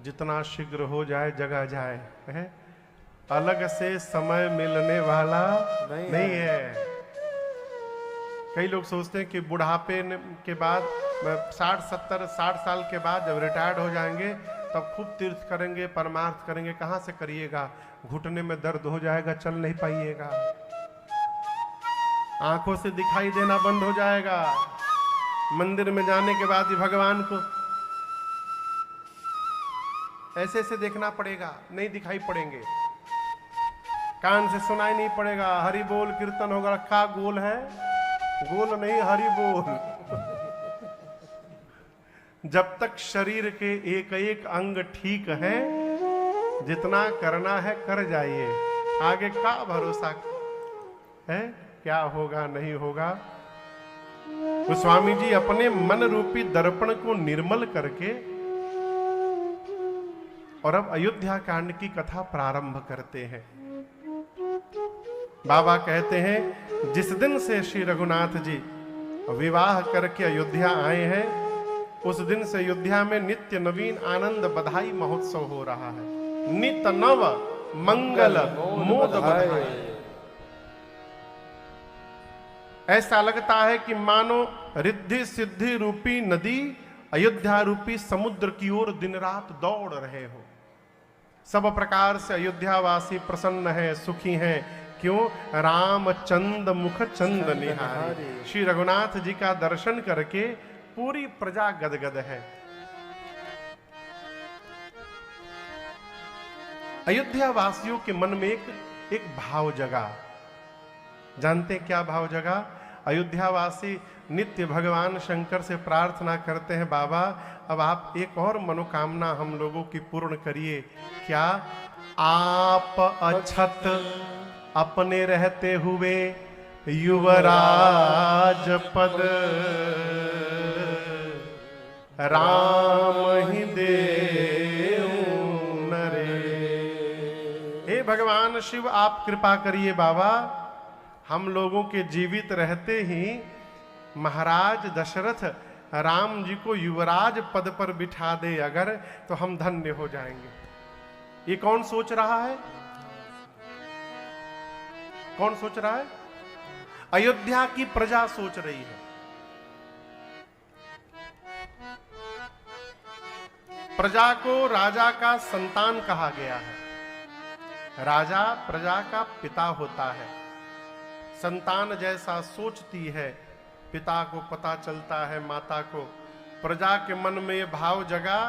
जितना शीघ्र हो जाए जगा जाए है। अलग से समय मिलने वाला नहीं है। कई लोग सोचते हैं कि बुढ़ापे के बाद 60 साल के बाद जब रिटायर्ड हो जाएंगे तब खूब तीर्थ करेंगे, परमार्थ करेंगे। कहाँ से करिएगा, घुटने में दर्द हो जाएगा, चल नहीं पाइएगा, आंखों से दिखाई देना बंद हो जाएगा, मंदिर में जाने के बाद ही भगवान को ऐसे ऐसे देखना पड़ेगा, नहीं दिखाई पड़ेंगे, कान से सुनाई नहीं पड़ेगा। हरि बोल कीर्तन होगा, का गोल है, गोल नहीं हरि बोल। जब तक शरीर के एक एक अंग ठीक है, जितना करना है कर जाइए, आगे का भरोसा है, क्या होगा नहीं होगा। तो स्वामी जी अपने मन रूपी दर्पण को निर्मल करके और अब अयोध्या कांड की कथा प्रारंभ करते हैं। बाबा कहते हैं जिस दिन से श्री रघुनाथ जी विवाह करके अयोध्या आए हैं, उस दिन से अयोध्या में नित्य नवीन आनंद बधाई महोत्सव हो रहा है। नित नव मंगल मोद बधाई। ऐसा लगता है कि मानो रिद्धि सिद्धि रूपी नदी अयोध्या रूपी समुद्र की ओर दिन रात दौड़ रहे हो। सब प्रकार से अयोध्यावासी प्रसन्न है, सुखी हैं। क्यों? रामचंद मुख चंद निहारी। श्री रघुनाथ जी का दर्शन करके पूरी प्रजा गदगद है। अयोध्या वासियों के मन में एक भाव जगा। जानते क्या भाव जगा? अयोध्यावासी नित्य भगवान शंकर से प्रार्थना करते हैं, बाबा अब आप एक और मनोकामना हम लोगों की पूर्ण करिए। क्या? आप अछत अपने रहते हुए युवराज पद राम ही देऊ नरे। हे भगवान शिव आप कृपा करिए बाबा, हम लोगों के जीवित रहते ही महाराज दशरथ राम जी को युवराज पद पर बिठा दे अगर, तो हम धन्य हो जाएंगे। ये कौन सोच रहा है? कौन सोच रहा है? अयोध्या की प्रजा सोच रही है। प्रजा को राजा का संतान कहा गया है। राजा प्रजा का पिता होता है। संतान जैसा सोचती है, पिता को पता चलता है, माता को। प्रजा के मन में ये भाव जगा।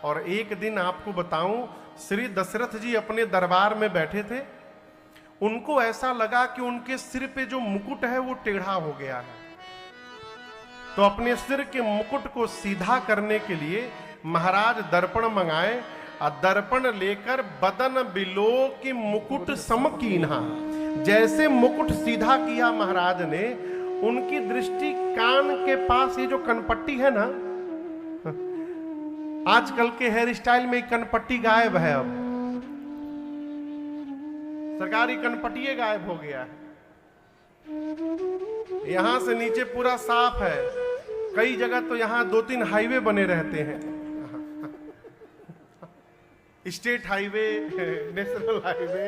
और एक दिन आपको बताऊं, श्री दशरथ जी अपने दरबार में बैठे थे। उनको ऐसा लगा कि उनके सिर पे जो मुकुट है वो टेढ़ा हो गया है। तो अपने सिर के मुकुट को सीधा करने के लिए महाराज दर्पण मंगाए और दर्पण लेकर बदन बिलो की मुकुट समकीन्हा। जैसे मुकुट सीधा किया महाराज ने, उनकी दृष्टि कान के पास ये जो कनपट्टी है ना, आजकल के हेयर स्टाइल में कनपट्टी गायब है। अब सरकारी कनपट्टी गायब हो गया है। यहां से नीचे पूरा साफ है। कई जगह तो यहां 2-3 हाईवे बने रहते हैं, स्टेट हाईवे, नेशनल हाईवे।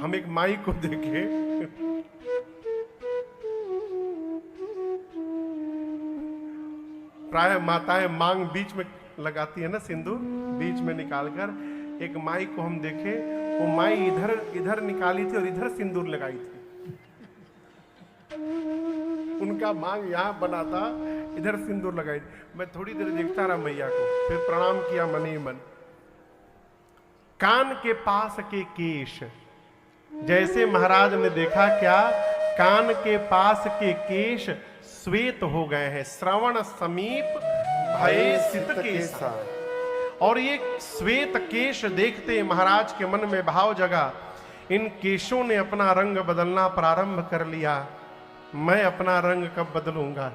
हम एक माई को देखे, प्राय माताएं मांग बीच में लगाती है ना, सिंदूर बीच में निकालकर। एक माई को हम देखे, वो माई इधर निकाली थी और इधर सिंदूर लगाई थी। उनका मांग यहां बना था, इधर सिंदूर लगाई थी। मैं थोड़ी देर देखता रहा मैया को, फिर प्रणाम किया मन ही मन। कान के पास के केश, जैसे महाराज ने देखा, क्या? कान के पास के केश श्वेत हो गए हैं। श्रवण समीप भय सित केसा। और ये श्वेत केश देखते महाराज के मन में भाव जगा। इन केशों ने अपना रंग बदलना प्रारंभ कर लिया। मैं अपना रंग कब बदलूंगा?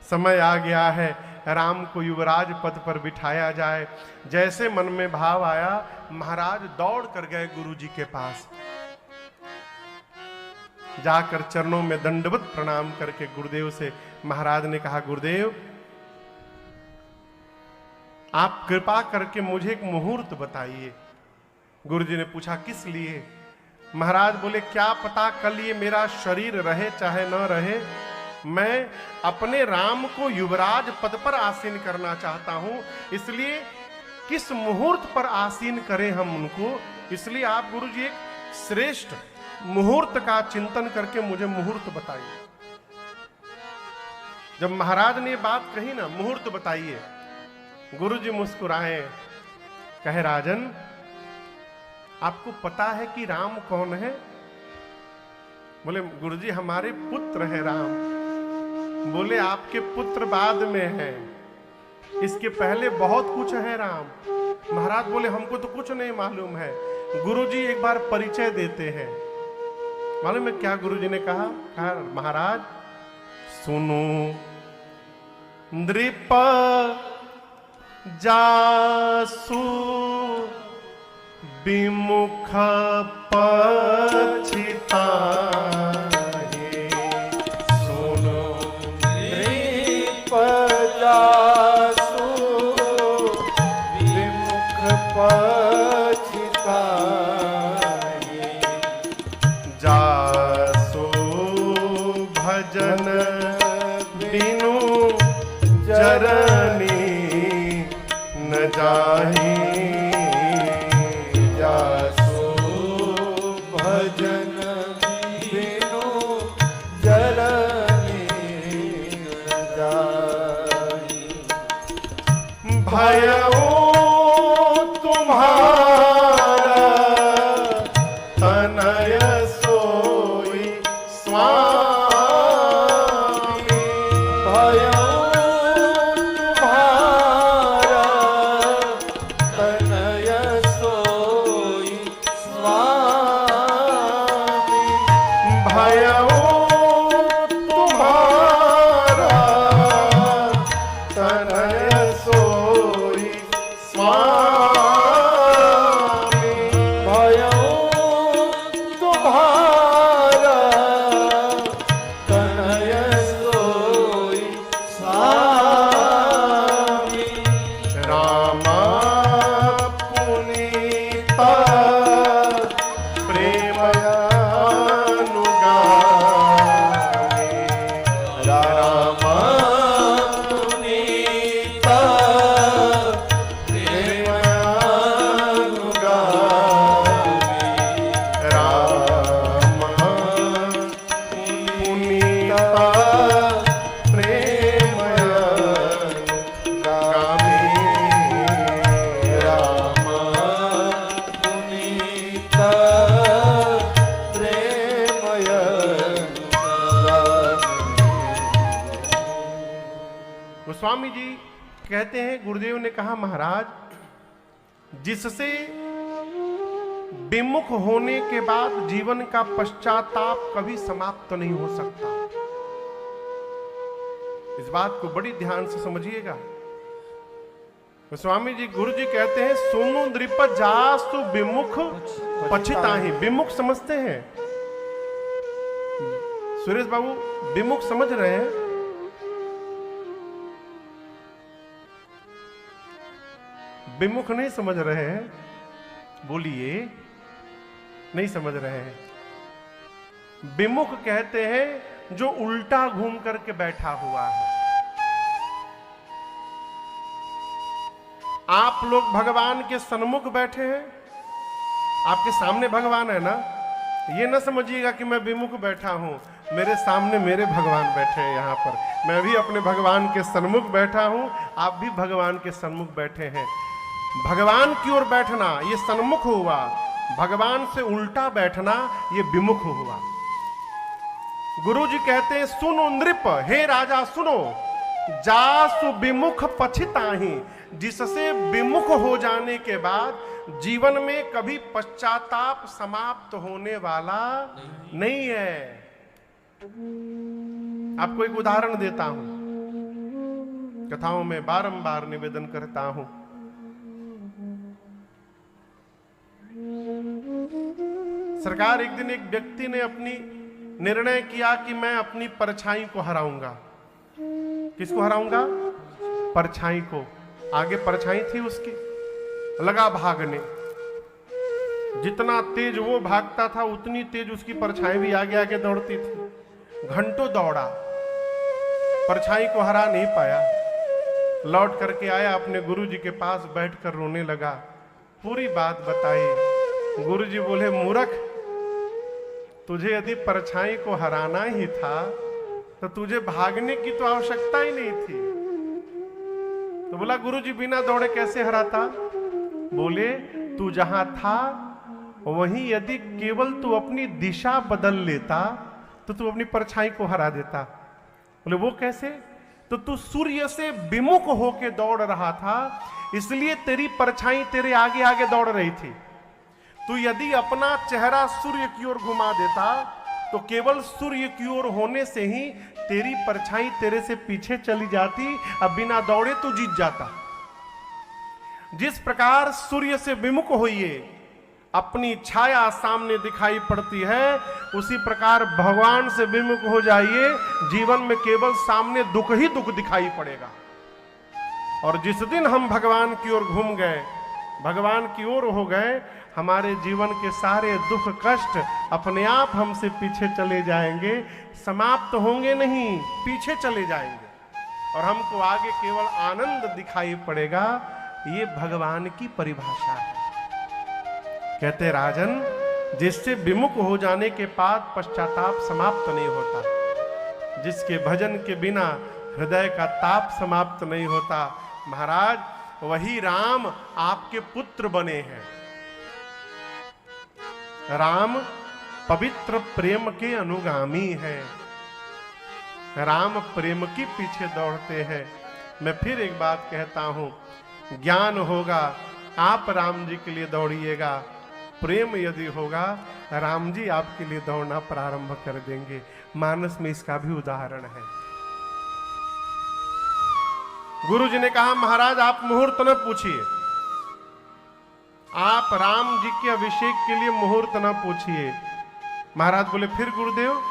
समय आ गया है, राम को युवराज पद पर बिठाया जाए। जैसे मन में भाव आया, महाराज दौड़ कर गए गुरु जी के पास। जाकर चरणों में दंडवत प्रणाम करके गुरुदेव से महाराज ने कहा, गुरुदेव आप कृपा करके मुझे एक मुहूर्त बताइए। गुरुजी ने पूछा, किस लिए? महाराज बोले, क्या पता कल ये मेरा शरीर रहे चाहे न रहे, मैं अपने राम को युवराज पद पर आसीन करना चाहता हूं, इसलिए किस मुहूर्त पर आसीन करें हम उनको, इसलिए आप गुरुजी एक श्रेष्ठ मुहूर्त का चिंतन करके मुझे मुहूर्त बताइए। जब महाराज ने बात कही ना, मुहूर्त बताइए, गुरुजी मुस्कुराए, कहे, राजन आपको पता है कि राम कौन है? बोले, गुरुजी हमारे पुत्र है राम। बोले, आपके पुत्र बाद में है, इसके पहले बहुत कुछ है राम। महाराज बोले, हमको तो कुछ नहीं मालूम है। गुरुजी एक बार परिचय देते हैं। मालूम है क्या गुरुजी ने कहा? महाराज सुनो, नृप जासु विमुख पछिताहि, सुनो नृप जासु विमुख पछिताहि, जासु भजन बिनु जरनी न जाहि, जासु भजन बिनु जरनी न जाहि, भयउ तुम्हारा तनय सोई स्वामी, भयउ गोस्वामी जी कहते हैं, गुरुदेव ने कहा, महाराज जिससे विमुख होने के बाद जीवन का पश्चाताप कभी समाप्त नहीं हो सकता। इस बात को बड़ी ध्यान से समझिएगा। गोस्वामी जी, गुरु जी कहते हैं, सुनु नृप जासु विमुख पछिताहि। विमुख समझते हैं सुरेश बाबू? विमुख समझ रहे हैं? विमुख नहीं समझ रहे हैं? बोलिए, नहीं समझ रहे हैं। विमुख कहते हैं जो उल्टा घूम करके बैठा हुआ है। आप लोग भगवान के सन्मुख बैठे हैं, आपके सामने भगवान है ना, ये ना समझिएगा कि मैं विमुख बैठा हूं। मेरे सामने मेरे भगवान बैठे हैं यहाँ पर, मैं भी अपने भगवान के सन्मुख बैठा हूं, आप भी भगवान के सन्मुख बैठे हैं। भगवान की ओर बैठना ये सन्मुख हुआ, भगवान से उल्टा बैठना ये विमुख हुआ। गुरु जी कहते हैं, सुनो नृप, हे राजा सुनो, जासु विमुख पछिताहि। जिससे विमुख हो जाने के बाद जीवन में कभी पश्चाताप समाप्त होने वाला नहीं है। आपको एक उदाहरण देता हूं, कथाओं में बारंबार निवेदन करता हूं। सरकार, एक दिन एक व्यक्ति ने अपनी निर्णय किया कि मैं अपनी परछाई को हराऊंगा। किसको हराऊंगा? परछाई को। आगे परछाई थी उसकी, लगा भागने। जितना तेज वो भागता था उतनी तेज उसकी परछाई भी आगे आगे दौड़ती थी। घंटों दौड़ा, परछाई को हरा नहीं पाया। लौट करके आया, अपने गुरुजी के पास बैठकर रोने लगा। पूरी बात बताई। गुरुजी बोले, मूर्ख, तुझे यदि परछाई को हराना ही था तो तुझे भागने की तो आवश्यकता ही नहीं थी। तो बोला, गुरुजी बिना दौड़े कैसे हराता? बोले, तू जहां था वहीं यदि केवल तू अपनी दिशा बदल लेता तो तू अपनी परछाई को हरा देता। बोले, वो कैसे? तो तू सूर्य से विमुख होके दौड़ रहा था, इसलिए तेरी परछाई तेरे आगे आगे दौड़ रही थी। तू यदि अपना चेहरा सूर्य की ओर घुमा देता तो केवल सूर्य की ओर होने से ही तेरी परछाई तेरे से पीछे चली जाती, अब बिना दौड़े तू जीत जाता। जिस प्रकार सूर्य से विमुख होइए अपनी छाया सामने दिखाई पड़ती है, उसी प्रकार भगवान से विमुख हो जाइए, जीवन में केवल सामने दुख ही दुख दिखाई पड़ेगा। और जिस दिन हम भगवान की ओर घूम गए, भगवान की ओर हो गए, हमारे जीवन के सारे दुख कष्ट अपने आप हमसे पीछे चले जाएंगे, समाप्त होंगे नहीं, पीछे चले जाएंगे और हमको आगे केवल आनंद दिखाई पड़ेगा। ये भगवान की परिभाषा है। कहते राजन, जिससे विमुख हो जाने के बाद पश्चाताप समाप्त नहीं होता, जिसके भजन के बिना हृदय का ताप समाप्त नहीं होता, महाराज वही राम आपके पुत्र बने हैं। राम पवित्र प्रेम के अनुगामी हैं, राम प्रेम के पीछे दौड़ते हैं। मैं फिर एक बात कहता हूं, ज्ञान होगा आप राम जी के लिए दौड़िएगा, प्रेम यदि होगा राम जी आपके लिए दौड़ना प्रारंभ कर देंगे। मानस में इसका भी उदाहरण है। गुरु जी ने कहा, महाराज आप मुहूर्त न पूछिए, आप राम जी के अभिषेक के लिए मुहूर्त न पूछिए। महाराज बोले, फिर गुरुदेव?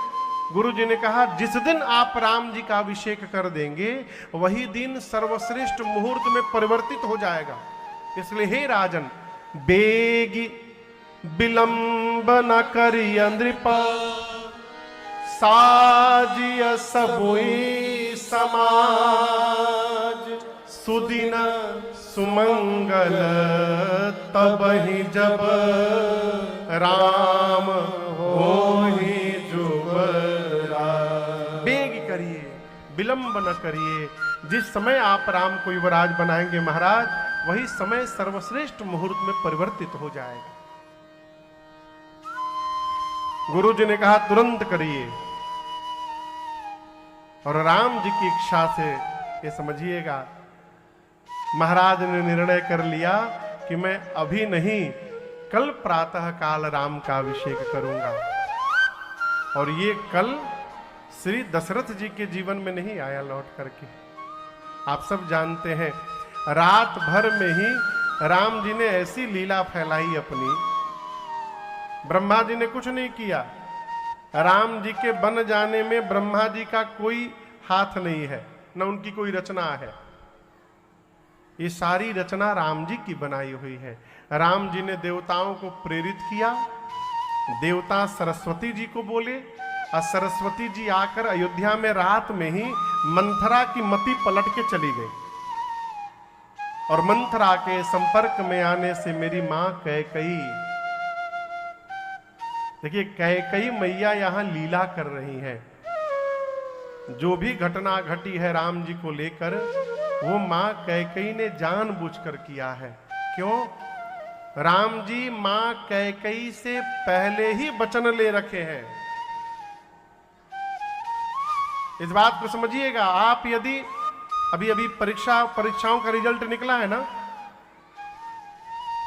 गुरु जी ने कहा, जिस दिन आप राम जी का अभिषेक कर देंगे वही दिन सर्वश्रेष्ठ मुहूर्त में परिवर्तित हो जाएगा। इसलिए हे राजन, बेगी विलंब न करिय नृप, साजिय सबोई समाज, सुदिन सुमंगल तबहि जब राम होहि जुबराज। बेग करिए, विलंब न करिए। जिस समय आप राम को युवराज बनाएंगे महाराज, वही समय सर्वश्रेष्ठ मुहूर्त में परिवर्तित हो जाएगा। गुरु जी ने कहा, तुरंत करिए। और राम जी की इच्छा से ये समझिएगा, महाराज ने निर्णय कर लिया कि मैं अभी नहीं, कल प्रातः काल राम का अभिषेक करूंगा। और ये कल श्री दशरथ जी के जीवन में नहीं आया लौट करके। आप सब जानते हैं, रात भर में ही राम जी ने ऐसी लीला फैलाई अपनी, ब्रह्मा जी ने कुछ नहीं किया। राम जी के बन जाने में ब्रह्मा जी का कोई हाथ नहीं है, न उनकी कोई रचना है। ये सारी रचना राम जी की बनाई हुई है। राम जी ने देवताओं को प्रेरित किया, देवता सरस्वती जी को बोले, और सरस्वती जी आकर अयोध्या में रात में ही मंथरा की मति पलट के चली गई। और मंथरा के संपर्क में आने से मेरी मां कैकई, देखिए कैकई मैया यहां लीला कर रही हैं। जो भी घटना घटी है राम जी को लेकर, वो मां कैकई ने जानबूझकर किया है। क्यों? राम जी मां कैकई से पहले ही वचन ले रखे हैं। इस बात को समझिएगा। आप यदि अभी परीक्षाओं का रिजल्ट निकला है ना,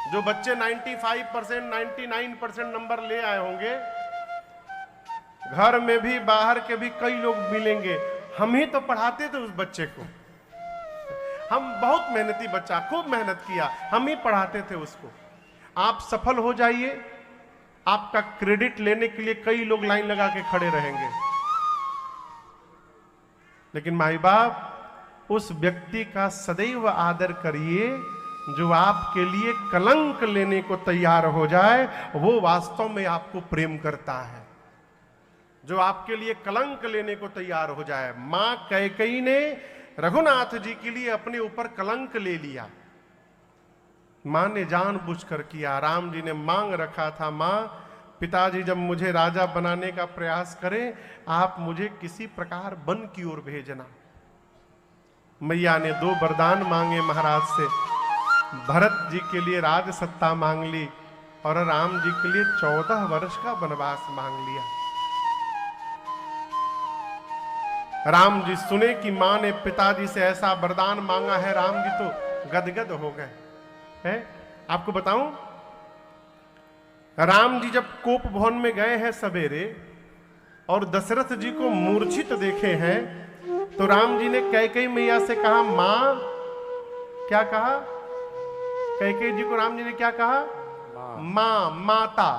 जो बच्चे 95%, 99% नंबर ले आए होंगे, घर में भी बाहर के भी कई लोग मिलेंगे, हम ही तो पढ़ाते थे उस बच्चे को। हम बहुत मेहनती बच्चा, खूब मेहनत किया, हम ही पढ़ाते थे उसको। आप सफल हो जाइए, आपका क्रेडिट लेने के लिए कई लोग लाइन लगा के खड़े रहेंगे, लेकिन माई बाप उस व्यक्ति का सदैव आदर करिए जो आपके लिए कलंक लेने को तैयार हो जाए। वो वास्तव में आपको प्रेम करता है। जो आपके लिए कलंक लेने को तैयार हो जाए। मां कैकेयी ने रघुनाथ जी के लिए अपने ऊपर कलंक ले लिया। मां ने जानबूझकर किया। राम जी ने मांग रखा था, मां पिताजी जब मुझे राजा बनाने का प्रयास करें, आप मुझे किसी प्रकार वन की ओर भेजना। मैया ने 2 वरदान मांगे महाराज से। भरत जी के लिए राज सत्ता मांग ली और राम जी के लिए 14 वर्ष का वनवास मांग लिया। राम जी सुने कि मां ने पिताजी से ऐसा वरदान मांगा है, राम जी तो गदगद हो गए हैं। आपको बताऊं, राम जी जब कोप भवन में गए हैं सवेरे और दशरथ जी को मूर्छित देखे हैं, तो राम जी ने कैकेयी मैया से कहा, मां, क्या कहा? कैकेयी जी को राम जी ने क्या कहा? मां, माता।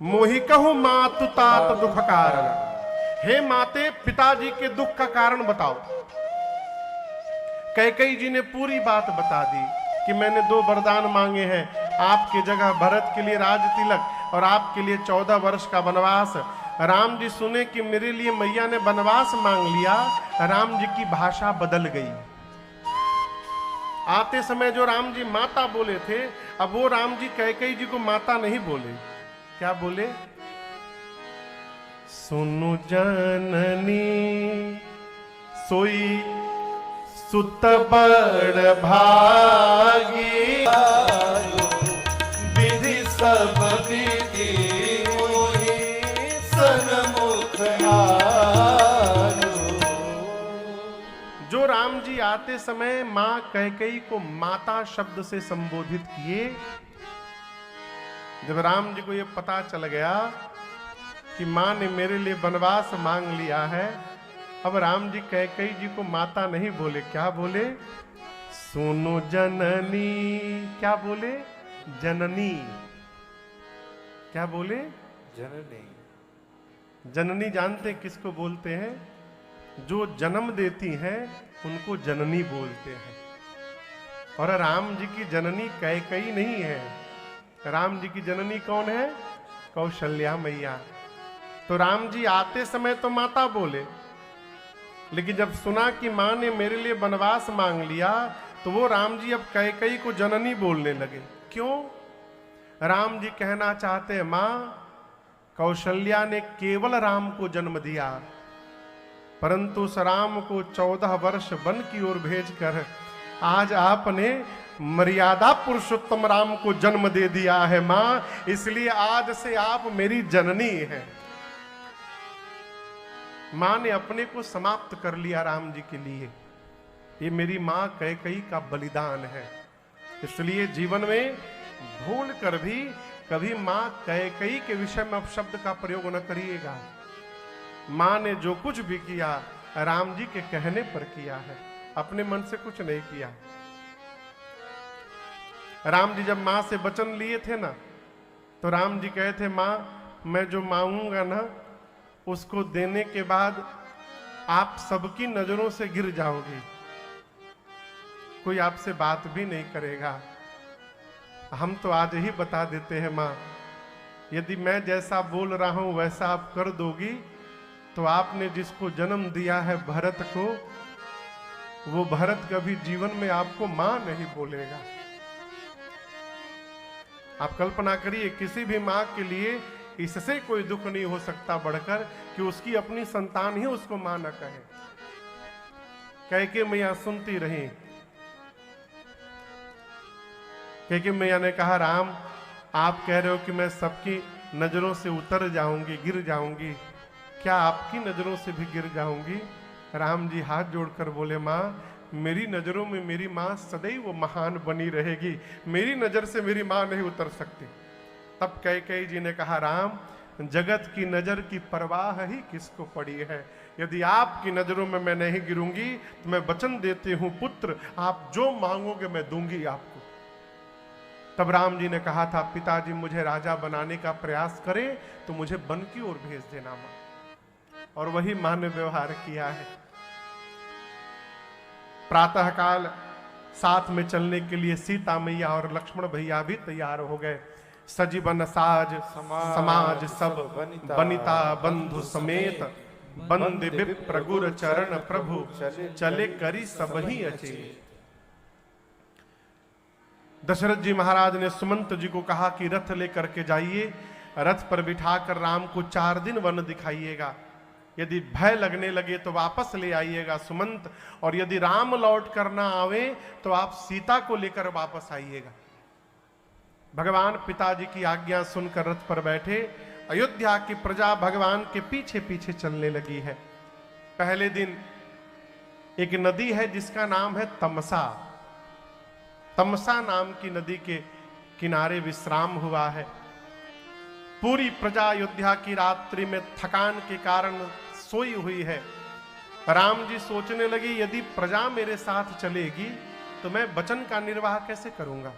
मोहि कहूं मातु तात दुख कारण। हे माते, पिताजी के दुख का कारण बताओ। कैकेयी जी ने पूरी बात बता दी कि मैंने 2 वरदान मांगे हैं, आपकी जगह भरत के लिए राज तिलक और आपके लिए 14 वर्ष का वनवास। राम जी सुने कि मेरे लिए मैया ने वनवास मांग लिया। राम जी की भाषा बदल गई। आते समय जो राम जी माता बोले थे, अब वो राम जी कैकेयी जी को माता नहीं बोले। क्या बोले? सुनु जननी सोई सुत बड़ भागी, विधि सब विधि मोहि सन्मुख आयो। जो राम जी आते समय मां कैकेयी को माता शब्द से संबोधित किए, जब राम जी को यह पता चल गया कि मां ने मेरे लिए वनवास मांग लिया है, अब राम जी कैकेयी जी को माता नहीं बोले। क्या बोले? सुनो जननी। क्या बोले? जननी। क्या बोले? जननी। जननी जानते किसको बोलते हैं? जो जन्म देती हैं उनको जननी बोलते हैं। और राम जी की जननी कैकेयी नहीं है। राम जी की जननी कौन है? कौशल्या मैया। तो राम जी आते समय तो माता बोले, लेकिन जब सुना कि मां ने मेरे लिए वनवास मांग लिया, तो वो राम जी अब कैकेयी को जननी बोलने लगे। क्यों? राम जी कहना चाहते हैं, मां, कौशल्या ने केवल राम को जन्म दिया, परंतु उस राम को 14 वर्ष वन की ओर भेजकर आज आपने मर्यादा पुरुषोत्तम राम को जन्म दे दिया है मां, इसलिए आज से आप मेरी जननी हैं। मां ने अपने को समाप्त कर लिया राम जी के लिए। ये मेरी मां कैकेयी का बलिदान है। इसलिए जीवन में भूल कर भी कभी मां कैकेयी के विषय में अपशब्द का प्रयोग न करिएगा। मां ने जो कुछ भी किया राम जी के कहने पर किया है, अपने मन से कुछ नहीं किया। राम जी जब मां से वचन लिए थे ना, तो राम जी कहे थे, मां, मैं जो मांगूंगा ना, उसको देने के बाद आप सबकी नजरों से गिर जाओगी, कोई आपसे बात भी नहीं करेगा। हम तो आज ही बता देते हैं मां, यदि मैं जैसा बोल रहा हूं वैसा आप कर दोगी, तो आपने जिसको जन्म दिया है भरत को, वो भरत कभी जीवन में आपको मां नहीं बोलेगा। आप कल्पना करिए, किसी भी मां के लिए इससे कोई दुख नहीं हो सकता बढ़कर कि उसकी अपनी संतान ही उसको मां न कहे। कैकेयी मैया सुनती रही। कैकेयी मैया ने कहा, राम, आप कह रहे हो कि मैं सबकी नजरों से उतर जाऊंगी, गिर जाऊंगी, क्या आपकी नजरों से भी गिर जाऊंगी? राम जी हाथ जोड़कर बोले, मां, मेरी नजरों में मेरी मां सदैव महान बनी रहेगी, मेरी नजर से मेरी मां नहीं उतर सकती। तब कैकेयी जी ने कहा, राम, जगत की नजर की परवाह ही किसको पड़ी है? यदि आपकी नजरों में मैं नहीं गिरूंगी तो मैं वचन देती हूं पुत्र, आप जो मांगोगे मैं दूंगी आपको। तब राम जी ने कहा था, पिताजी मुझे राजा बनाने का प्रयास करे तो मुझे वन की ओर भेज देना मां। और वही मां ने व्यवहार किया है। प्रातःकाल साथ में चलने के लिए सीता मैया और लक्ष्मण भैया भी तैयार हो गए। सजीवन साज समाज सब बनिता बंधु समेत, बंदे विप्र गुर चरण प्रभु, चले करी सब ही अचेत। दशरथ जी महाराज ने सुमंत जी को कहा कि रथ लेकर के जाइए, रथ पर बिठाकर राम को 4 दिन वन दिखाइएगा। यदि भय लगने लगे तो वापस ले आइएगा सुमंत, और यदि राम लौट कर ना आवे तो आप सीता को लेकर वापस आइएगा। भगवान पिताजी की आज्ञा सुनकर रथ पर बैठे। अयोध्या की प्रजा भगवान के पीछे पीछे चलने लगी है। पहले दिन एक नदी है जिसका नाम है तमसा। तमसा नाम की नदी के किनारे विश्राम हुआ है। पूरी प्रजा अयोध्या की रात्रि में थकान के कारण सोई हुई है। राम जी सोचने लगे, यदि प्रजा मेरे साथ चलेगी तो मैं वचन का निर्वाह कैसे करूंगा।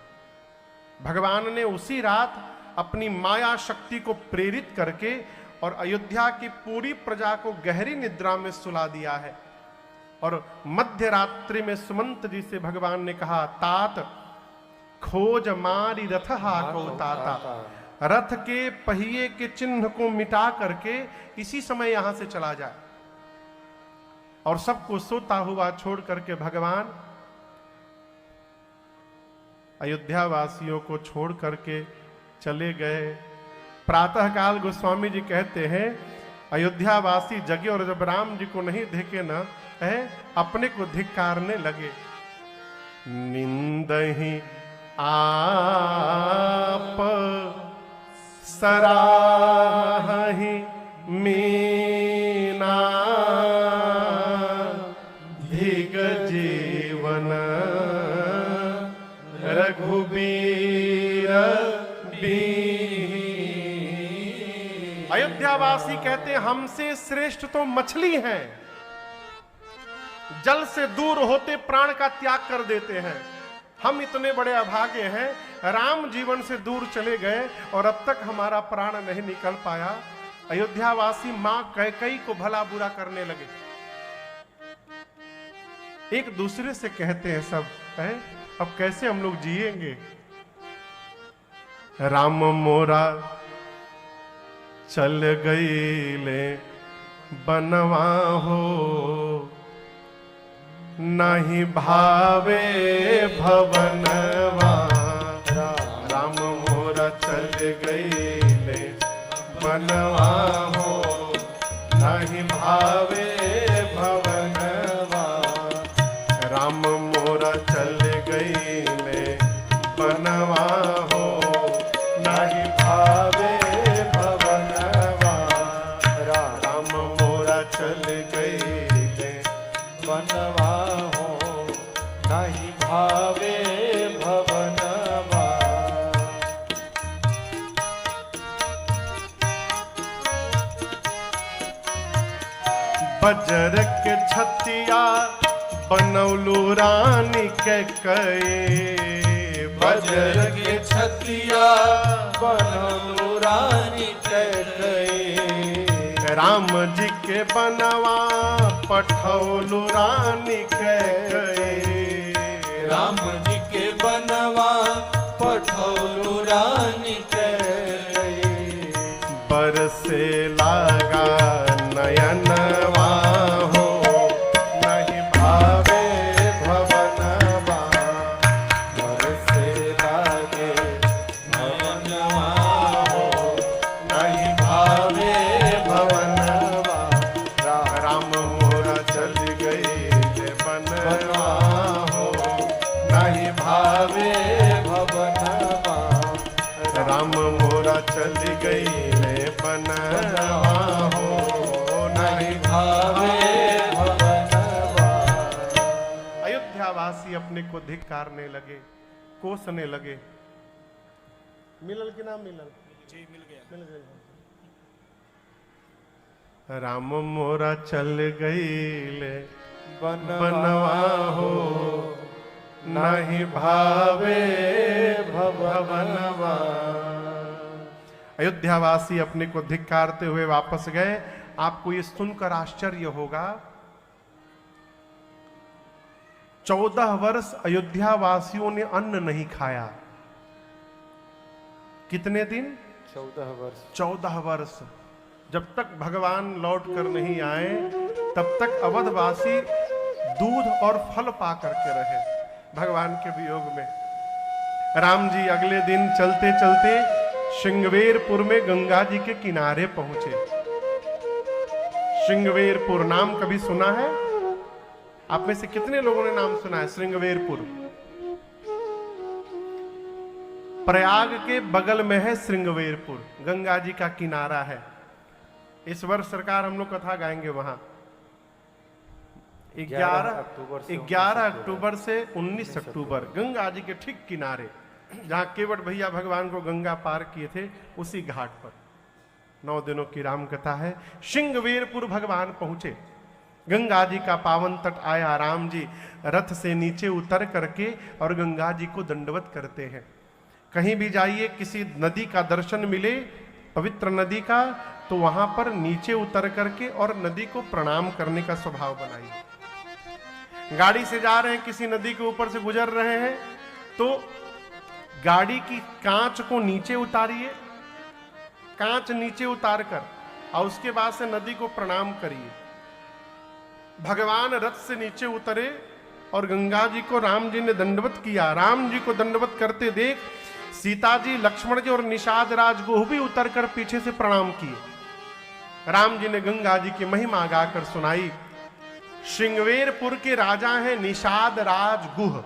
भगवान ने उसी रात अपनी माया शक्ति को प्रेरित करके और अयोध्या की पूरी प्रजा को गहरी निद्रा में सुला दिया है। और मध्य रात्रि में सुमंत जी से भगवान ने कहा, तात खोज मारी रथ हाको ताता, रथ के पहिए के चिन्ह को मिटा करके इसी समय यहां से चला जाए। और सबको सोता हुआ छोड़ करके भगवान अयोध्या वासियों को छोड़ करके चले गए। प्रातःकाल गोस्वामी जी कहते हैं, अयोध्या वासी जगे और जब राम जी को नहीं देखे ना है, अपने को धिक्कारने लगे। निंदहि आप सराहि मीना, धिग जीवन रघुबीर बीहि। अयोध्यावासी कहते हैं, हमसे श्रेष्ठ तो मछली है, जल से दूर होते प्राण का त्याग कर देते हैं। हम इतने बड़े अभागे हैं, राम जीवन से दूर चले गए और अब तक हमारा प्राण नहीं निकल पाया। अयोध्यावासी मां कैकेयी को भला बुरा करने लगे। एक दूसरे से कहते हैं सब, है अब कैसे हम लोग जिएंगे। राम मोरा चल गई ले बनवा हो, नहीं भावे भवनवा। राम मोरा चल गई ले बनवा हो, नहीं भावे भवनवा। राम मोरा चल गई ले बनवा हो, नहीं भावे भवनवा। राम मोरा चल गई ले बनवा हो, नहीं भावे भवनवा। बजर के छतिया बनौलू रानी कैकेयी। बजर के छतिया बनौलू रानी कैकेयी। राम जी के बनवा पठौलू रानी कैकेयी। राम जी के बनवा पठौलू रानी कैकेयी। बरसे लागा नयनवा हो, नहीं भावे भवनवा। बरसे लागे नयनवा हो, नहीं भावे भवनवा। राम मोरा चल गई ले बनवा हो, नहीं भावे भवनवा। राम मोरा चल गई ले बनवा हो, नहीं भावे भवनवा। अयोध्यावासी अपने को धिक्कारने लगे, कोसने लगे। मिलल कि ना मिलल? जी मिल गया। मिल गया। राम मोरा चल गई ले बनवा हो, नहीं भावे भवनवा। अयोध्यावासी अपने को धिक्कारते हुए वापस गए। आपको ये सुनकर आश्चर्य होगा, 14 वर्ष अयोध्या वासियों ने अन्न नहीं खाया। कितने दिन? 14 वर्ष। 14 वर्ष। जब तक भगवान लौट कर नहीं आए तब तक अवधवासी दूध और फल पा करके रहे भगवान के वियोग में। राम जी अगले दिन चलते चलते श्रृंगवेरपुर में गंगा जी के किनारे पहुंचे। श्रृंगवेरपुर नाम कभी सुना है? आप में से कितने लोगों ने नाम सुना है श्रृंगवेरपुर? प्रयाग के बगल में है श्रृंगवेरपुर, गंगा जी का किनारा है। इस वर्ष सरकार हम लोग कथा गाएंगे वहां 11 अक्टूबर से 19 अक्टूबर, गंगा जी के ठीक किनारे, जहां केवट भैया भगवान को गंगा पार किए थे, उसी घाट पर 9 दिनों की राम कथा है। श्रृंगवेरपुर भगवान पहुंचे, गंगा जी का पावन तट आया। राम जी रथ से नीचे उतर करके और गंगा जी को दंडवत करते हैं। कहीं भी जाइए, किसी नदी का दर्शन मिले, पवित्र नदी का, तो वहां पर नीचे उतर करके और नदी को प्रणाम करने का स्वभाव बनाइए। गाड़ी से जा रहे हैं, किसी नदी के ऊपर से गुजर रहे हैं, तो गाड़ी की कांच को नीचे उतारिए, कांच नीचे उतार कर और उसके बाद से नदी को प्रणाम करिए। भगवान रथ से नीचे उतरे और गंगा जी को राम जी ने दंडवत किया। राम जी को दंडवत करते देख सीता जी, लक्ष्मण जी और निषाद राज गुह भी उतरकर पीछे से प्रणाम किए। राम जी ने गंगा जी की महिमा गाकर सुनाई। श्रृंगवेरपुर के राजा हैं निषाद राज गुह।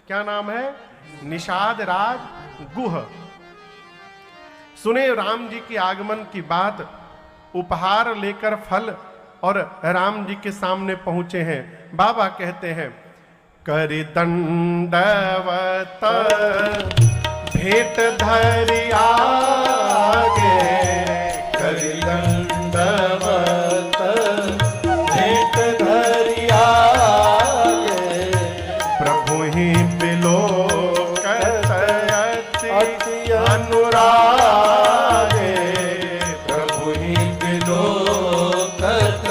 क्या नाम है? निषाद राज गुह। सुने राम जी के आगमन की बात। उपहार लेकर फल और राम जी के सामने पहुंचे हैं। बाबा कहते हैं, कर दंडवत भेंट धरि आगे, कर दंडवत भेंट धरि आगे, प्रभु ही बिलोकत अति अनुरागे, प्रभु ही बिलोकत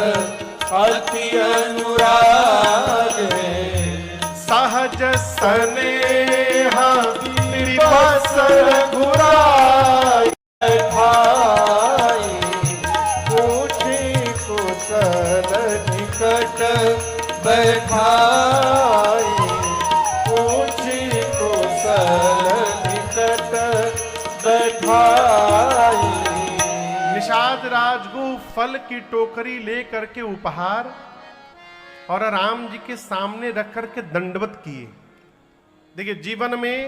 अति अनुरागे, सहज स्नेह बस घुराई पूछी कुशल निकट बैठाई, पूछी कुशल निकट बैठाई। निषाद राजगु फल की टोकरी ले करके उपहार और राम जी के सामने रख करके दंडवत किए। देखिए, जीवन में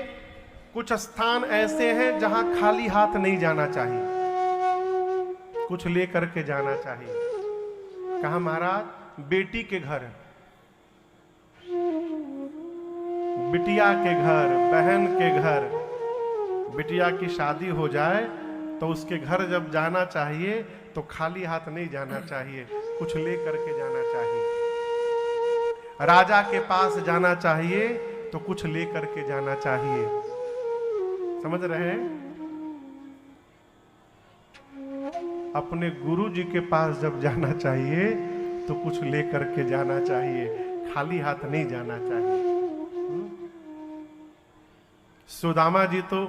कुछ स्थान ऐसे हैं जहां खाली हाथ नहीं जाना चाहिए, कुछ ले करके जाना चाहिए। कहा महाराज? बेटी के घर, बिटिया के घर, बहन के घर। बिटिया की शादी हो जाए तो उसके घर जब जाना चाहिए तो खाली हाथ नहीं जाना चाहिए, कुछ ले करके जाना चाहिए। राजा के पास जाना चाहिए तो कुछ ले करके जाना चाहिए। समझ रहे हैं? अपने गुरु जी के पास जब जाना चाहिए तो कुछ ले करके जाना चाहिए, खाली हाथ नहीं जाना चाहिए। सुदामा जी तो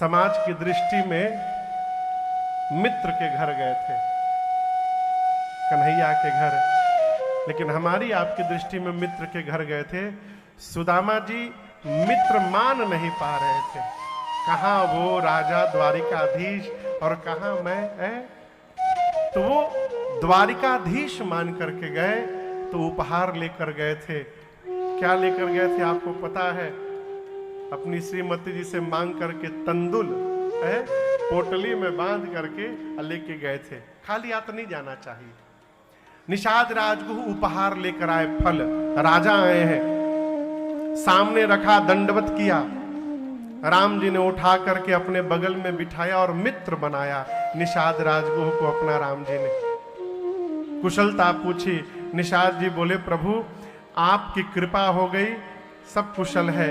समाज की दृष्टि में मित्र के घर गए थे, कन्हैया के घर, लेकिन हमारी आपकी दृष्टि में मित्र के घर गए थे। सुदामा जी मित्र मान नहीं पा रहे थे। कहां वो राजा द्वारिकाधीश और कहां मैं है? तो वो द्वारिकाधीश मान करके गए तो उपहार लेकर गए थे। क्या लेकर गए थे आपको पता है? अपनी श्रीमती जी से मांग करके तंदुल है पोटली में बांध करके लेके गए थे। खाली हाथ नहीं जाना चाहिए। निषाद राजगुह उपहार लेकर आए, फल। राजा आए हैं, सामने रखा, दंडवत किया। राम जी ने उठा करके अपने बगल में बिठाया और मित्र बनाया निषाद राजगुह को अपना। राम जी ने कुशलता पूछी। निषाद जी बोले, प्रभु आपकी कृपा हो गई, सब कुशल है।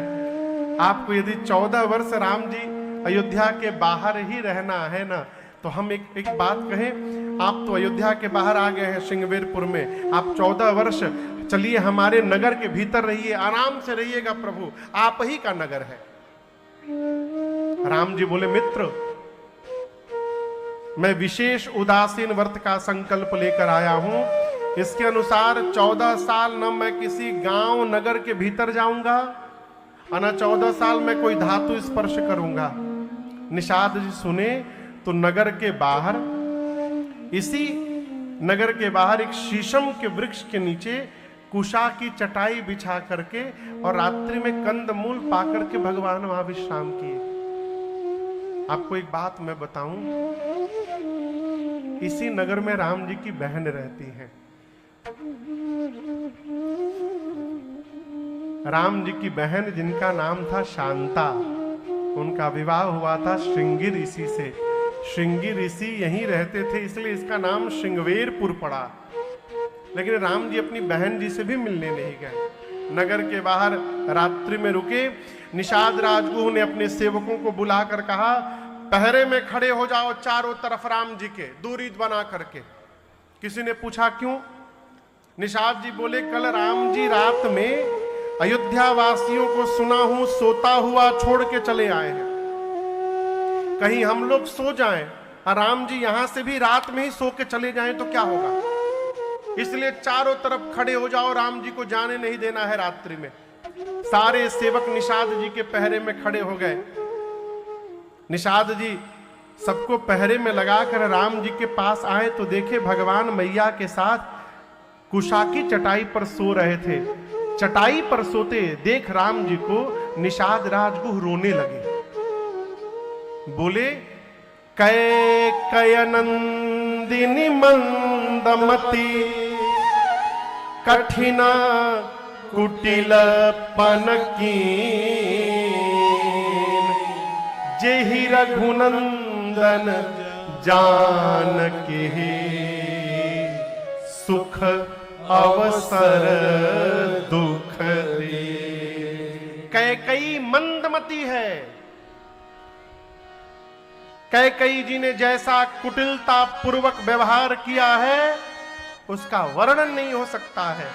आपको यदि 14 वर्ष राम जी अयोध्या के बाहर ही रहना है ना, तो हम एक बात कहें, आप तो अयोध्या के बाहर आ गए हैं श्रृंगवेरपुर में, आप 14 वर्ष चलिए हमारे नगर के भीतर रहिए, आराम से रहिएगा, प्रभु आप ही का नगर है। राम जी बोले, मित्र मैं विशेष उदासीन व्रत का संकल्प लेकर आया हूं, इसके अनुसार 14 साल न मैं किसी गांव नगर के भीतर जाऊंगा और न 14 साल में कोई धातु स्पर्श करूंगा। निषाद जी सुने तो नगर के बाहर, इसी नगर के बाहर एक शीशम के वृक्ष के नीचे कुशा की चटाई बिछा करके और रात्रि में कंदमूल पा करके भगवान वहां विश्राम किए। आपको एक बात मैं बताऊं, इसी नगर में राम जी की बहन रहती हैं। राम जी की बहन जिनका नाम था शांता, उनका विवाह हुआ था श्रृंगी ऋषि से। श्रृंगी ऋषि यहीं रहते थे, इसलिए इसका नाम श्रृंगवेरपुर पड़ा। लेकिन राम जी अपनी बहन जी से भी मिलने नहीं गए, नगर के बाहर रात्रि में रुके। निषाद राजगुह ने अपने सेवकों को बुलाकर कहा, पहरे में खड़े हो जाओ चारों तरफ राम जी के, दूरी बना करके। किसी ने पूछा क्यों? निषाद जी बोले, कल राम जी रात में अयोध्या वासियों को सुना हूं सोता हुआ छोड़ के चले आए हैं, कहीं हम लोग सो जाएं और राम जी यहां से भी रात में ही सो के चले जाएं तो क्या होगा, इसलिए चारों तरफ खड़े हो जाओ, राम जी को जाने नहीं देना है रात्रि में। सारे सेवक निषाद जी के पहरे में खड़े हो गए। निषाद जी सबको पहरे में लगाकर राम जी के पास आए तो देखे भगवान मैया के साथ कुशा की चटाई पर सो रहे थे। चटाई पर सोते देख राम जी को निषाद राजगुह रोने लगे। बोले, कैकयनंदिनी मंदमती कठिना कुटिल पनकी, जेहि रघुनंदन जानकी सुख अवसर दुख दे। कैकई मंदमती है। कैकई जी ने जैसा कुटिलता पूर्वक व्यवहार किया है उसका वर्णन नहीं हो सकता है।